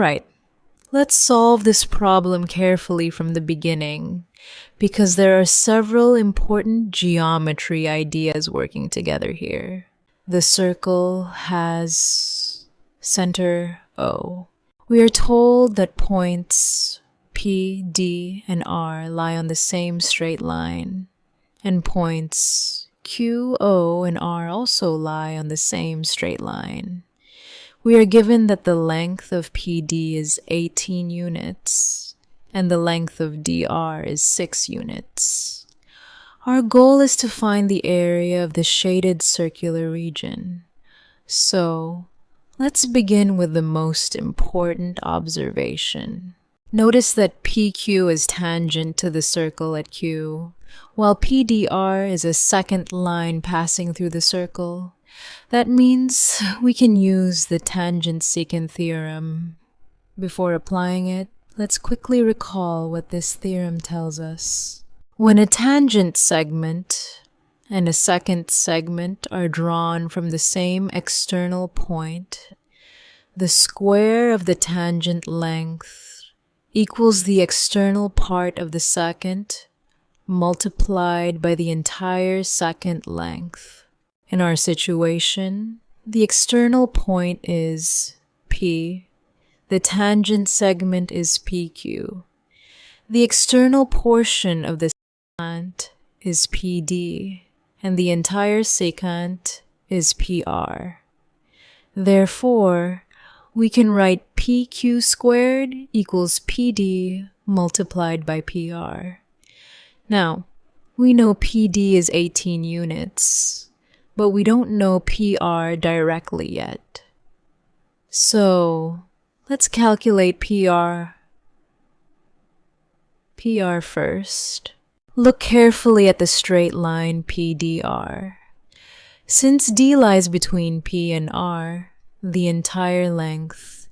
Alright, let's solve this problem carefully from the beginning, because there are several important geometry ideas working together here. The circle has center O. We are told that points P, D, and R lie on the same straight line, and points Q, O, and R also lie on the same straight line. We are given that the length of PD is 18 units, and the length of DR is 6 units. Our goal is to find the area of the shaded circular region. So, let's begin with the most important observation. Notice that PQ is tangent to the circle at Q, while PDR is a second line passing through the circle. That means we can use the tangent-secant theorem. Before applying it, let's quickly recall what this theorem tells us. When a tangent segment and a secant segment are drawn from the same external point, the square of the tangent length equals the external part of the secant multiplied by the entire secant length. In our situation, the external point is P, the tangent segment is PQ. The external portion of the secant is PD, and the entire secant is PR. Therefore, we can write PQ squared equals PD multiplied by PR. Now, we know PD is 18 units, but we don't know PR directly yet. So, let's calculate PR first. Look carefully at the straight line PDR. Since D lies between P and R, the entire length,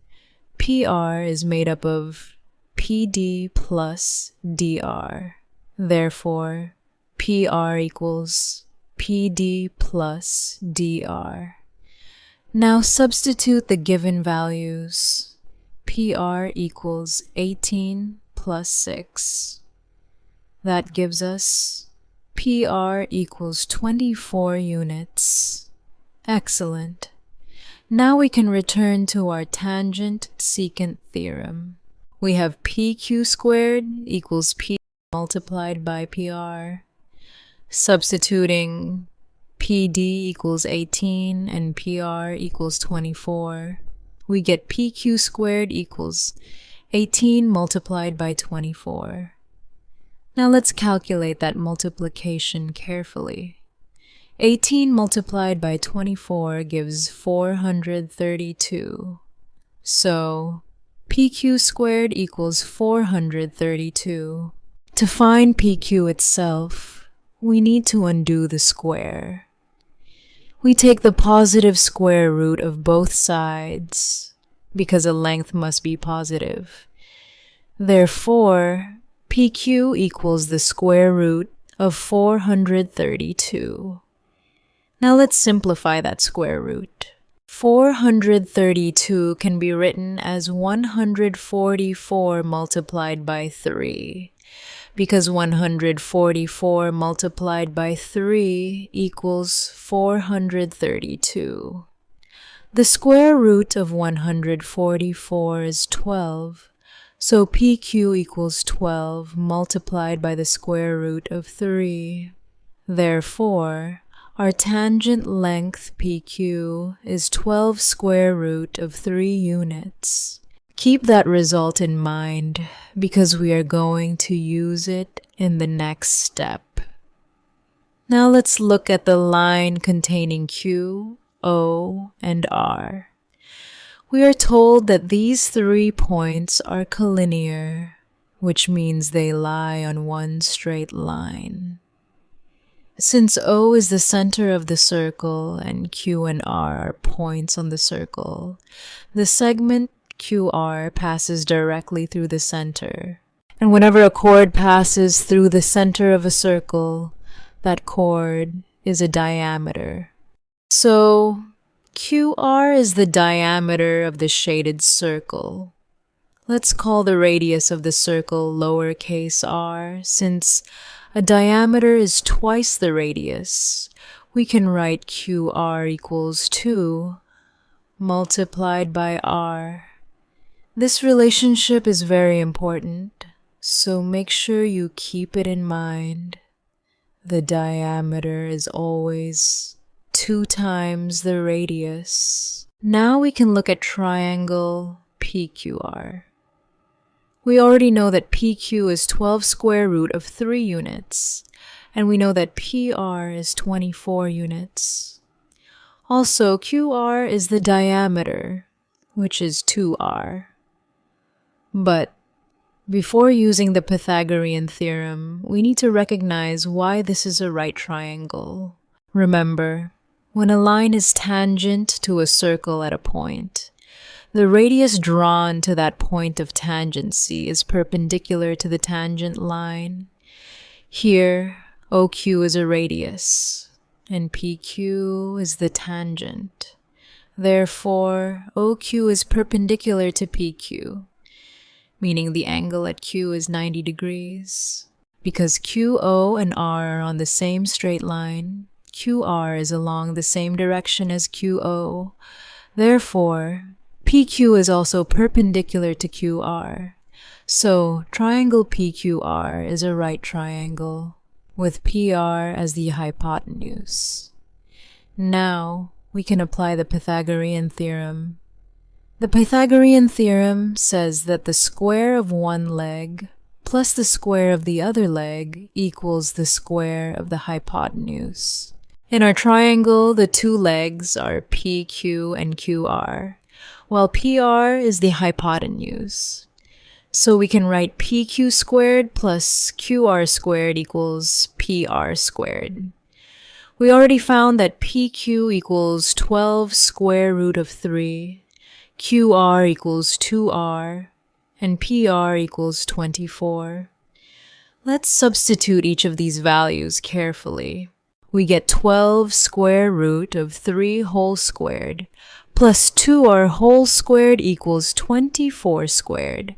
PR is made up of PD plus DR. Therefore, PR equals PD plus DR. Now substitute the given values. PR equals 18 plus 6. That gives us PR equals 24 units. Excellent. Now we can return to our tangent-secant theorem. We have PQ squared equals P multiplied by PR. Substituting PD equals 18 and PR equals 24, we get PQ squared equals 18 multiplied by 24. Now let's calculate that multiplication carefully. 18 multiplied by 24 gives 432. So, PQ squared equals 432. To find PQ itself, we need to undo the square. We take the positive square root of both sides, because a length must be positive. Therefore, PQ equals the square root of 432. Now let's simplify that square root. 432 can be written as 144 multiplied by 3, because 144 multiplied by 3 equals 432. The square root of 144 is 12, so PQ equals 12 multiplied by the square root of 3. Therefore, our tangent length PQ is 12 square root of 3 units. Keep that result in mind because we are going to use it in the next step. Now let's look at the line containing Q, O, and R. We are told that these 3 points are collinear, which means they lie on one straight line. Since O is the center of the circle and Q and R are points on the circle, the segment QR passes directly through the center. And whenever a chord passes through the center of a circle, that chord is a diameter. So, QR is the diameter of the shaded circle. Let's call the radius of the circle lowercase r. Since a diameter is twice the radius, we can write QR equals 2 multiplied by r. This relationship is very important, so make sure you keep it in mind. The diameter is always 2 times the radius. Now we can look at triangle PQR. We already know that PQ is 12 square root of 3 units, and we know that PR is 24 units. Also, QR is the diameter, which is 2r. But before using the Pythagorean theorem, we need to recognize why this is a right triangle. Remember, when a line is tangent to a circle at a point, the radius drawn to that point of tangency is perpendicular to the tangent line. Here, OQ is a radius, and PQ is the tangent. Therefore, OQ is perpendicular to PQ, meaning the angle at Q is 90 degrees. Because QO and R are on the same straight line, QR is along the same direction as QO. Therefore, PQ is also perpendicular to QR. So, triangle PQR is a right triangle, with PR as the hypotenuse. Now, we can apply the Pythagorean theorem. The Pythagorean theorem says that the square of one leg plus the square of the other leg equals the square of the hypotenuse. In our triangle, the two legs are PQ and QR, while PR is the hypotenuse. So we can write PQ squared plus QR squared equals PR squared. We already found that PQ equals 12 square root of 3, QR equals 2r, and PR equals 24. Let's substitute each of these values carefully. We get 12 square root of 3 whole squared plus 2r whole squared equals 24 squared.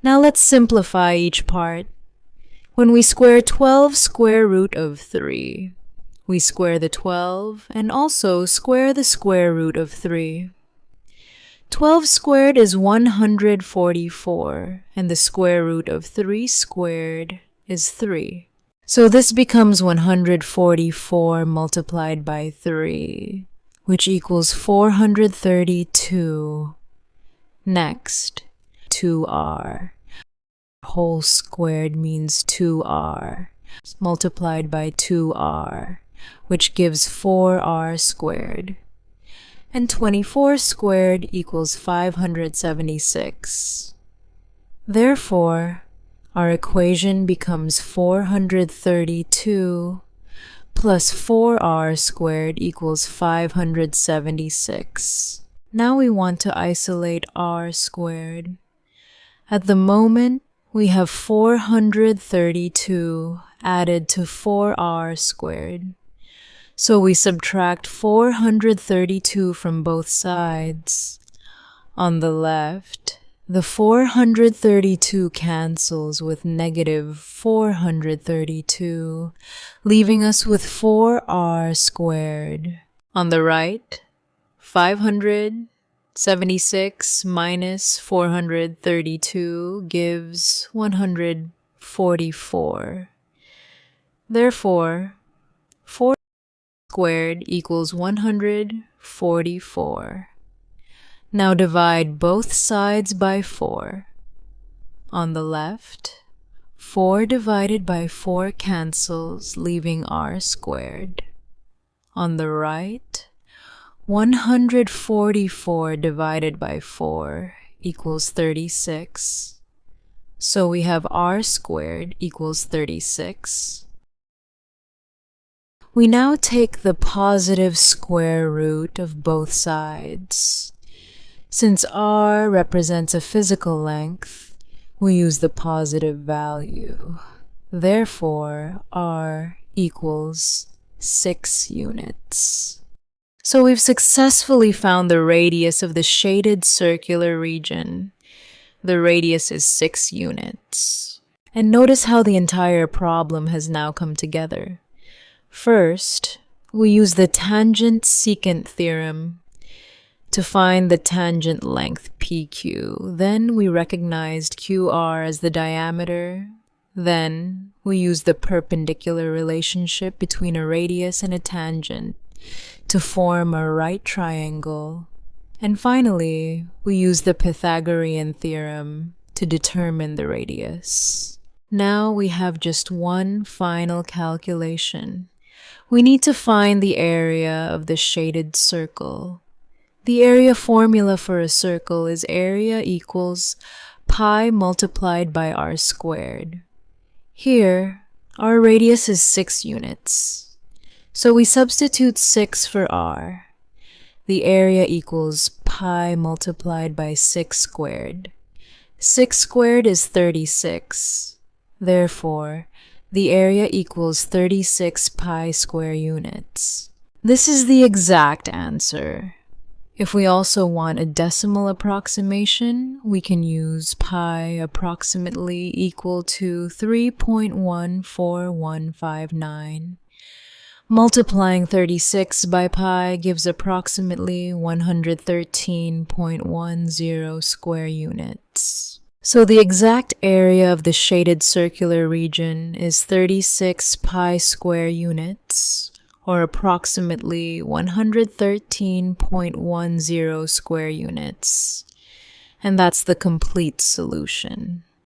Now let's simplify each part. When we square 12 square root of 3, we square the 12 and also square the square root of 3. 12 squared is 144, and the square root of 3 squared is 3. So this becomes 144 multiplied by 3, which equals 432. Next, 2r. Whole squared means 2r, multiplied by 2r, which gives 4r squared. And 24 squared equals 576. Therefore, our equation becomes 432 plus 4r squared equals 576. Now we want to isolate r squared. At the moment, we have 432 added to 4r squared. So we subtract 432 from both sides. On the left, the 432 cancels with negative 432, leaving us with 4r squared. On the right, 576 minus 432 gives 144. Therefore, 4 squared equals 144. Now divide both sides by 4. On the left, 4 divided by 4 cancels, leaving r squared. On the right, 144 divided by 4 equals 36. So we have r squared equals 36. We now take the positive square root of both sides. Since r represents a physical length, we use the positive value. Therefore, r equals 6 units. So we've successfully found the radius of the shaded circular region. The radius is 6 units. And notice how the entire problem has now come together. First, we use the tangent-secant theorem to find the tangent length PQ. Then we recognized QR as the diameter. Then we use the perpendicular relationship between a radius and a tangent to form a right triangle. And finally, we use the Pythagorean theorem to determine the radius. Now we have just one final calculation. We need to find the area of the shaded circle. The area formula for a circle is area equals pi multiplied by r squared. Here, our radius is 6 units. So we substitute 6 for r. The area equals pi multiplied by 6 squared. 6 squared is 36. Therefore, the area equals 36 pi square units. This is the exact answer. If we also want a decimal approximation, we can use pi approximately equal to 3.14159. Multiplying 36 by pi gives approximately 113.10 square units. So the exact area of the shaded circular region is 36 pi square units, or approximately 113.10 square units. And that's the complete solution.